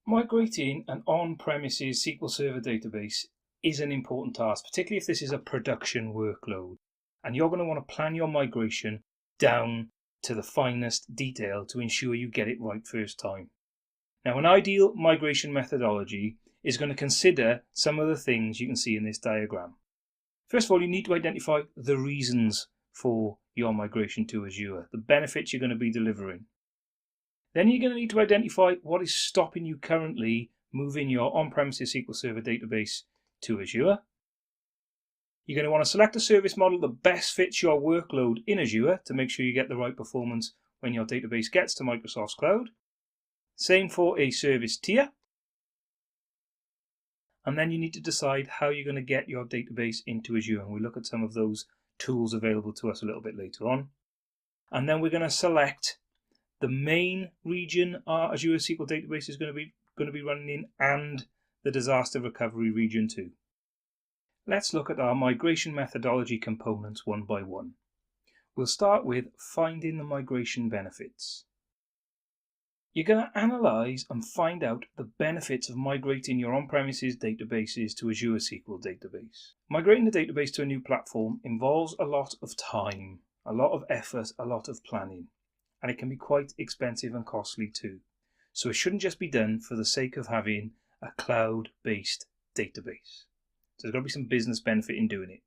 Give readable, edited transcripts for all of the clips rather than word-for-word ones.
Migrating an on-premises SQL Server database is an important task, particularly if this is a production workload. And you're going to want to plan your migration down to the finest detail to ensure you get it right first time. Now, an ideal migration methodology is going to consider some of the things you can see in this diagram. First of all, you need to identify the reasons for your migration to Azure, the benefits you're going to be delivering. Then you're going to need to identify what is stopping you currently moving your on-premises SQL Server database to Azure. You're going to want to select a service model that best fits your workload in Azure to make sure you get the right performance when your database gets to Microsoft's cloud. Same for a service tier. And then you need to decide how you're going to get your database into Azure. And we'll look at some of those tools available to us a little bit later on. And then we're going to select the main region our Azure SQL database is going to be running in, and the disaster recovery region too. Let's look at our migration methodology components one by one. We'll start with finding the migration benefits. You're going to analyze and find out the benefits of migrating your on-premises databases to Azure SQL database. Migrating the database to a new platform involves a lot of time, a lot of effort, a lot of planning. And it can be quite expensive and costly too. So it shouldn't just be done for the sake of having a cloud-based database. So there's got to be some business benefit in doing it.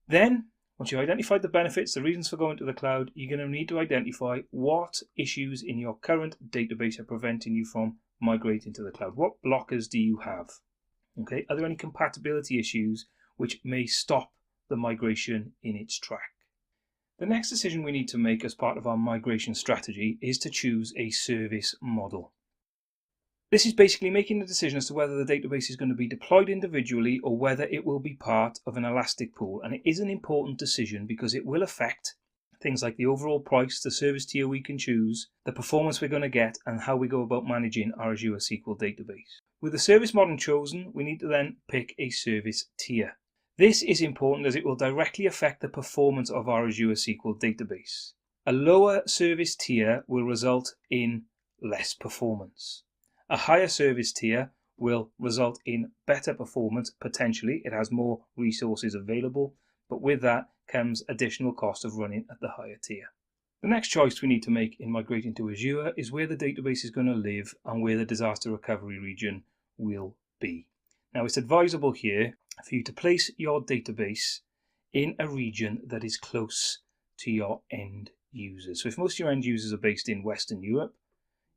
Then, once you've identified the benefits, the reasons for going to the cloud, you're going to need to identify what issues in your current database are preventing you from migrating to the cloud. What blockers do you have? Okay, are there any compatibility issues which may stop the migration in its track? The next decision we need to make as part of our migration strategy is to choose a service model. This is basically making the decision as to whether the database is going to be deployed individually or whether it will be part of an elastic pool. And it is an important decision because it will affect things like the overall price, the service tier we can choose, the performance we're going to get, and how we go about managing our Azure SQL database. With the service model chosen, we need to then pick a service tier. This is important as it will directly affect the performance of our Azure SQL database. A lower service tier will result in less performance. A higher service tier will result in better performance, potentially. It has more resources available, but with that comes additional cost of running at the higher tier. The next choice we need to make in migrating to Azure is where the database is going to live and where the disaster recovery region will be. Now, it's advisable here for you to place your database in a region that is close to your end users. So if most of your end users are based in Western Europe,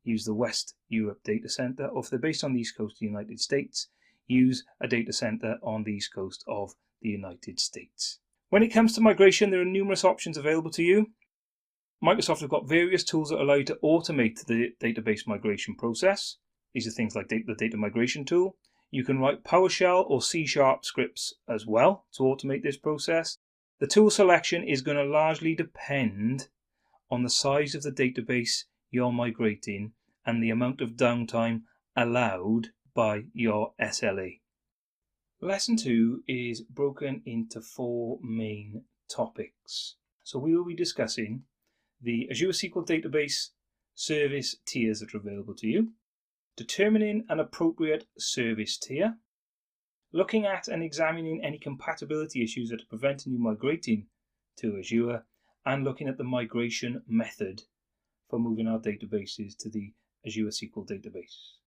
use the West Europe data center, or if they're based on the East Coast of the United States, use a data center on the East Coast of the United States. When it comes to migration, there are numerous options available to you. Microsoft have got various tools that allow you to automate the database migration process. These are things like the data migration tool. You can write PowerShell or C# scripts as well to automate this process. The tool selection is going to largely depend on the size of the database you're migrating and the amount of downtime allowed by your SLA. Lesson 2 is broken into 4 main topics. So we will be discussing the Azure SQL database service tiers that are available to you, determining an appropriate service tier, looking at and examining any compatibility issues that are preventing you migrating to Azure, and looking at the migration method for moving our databases to the Azure SQL database.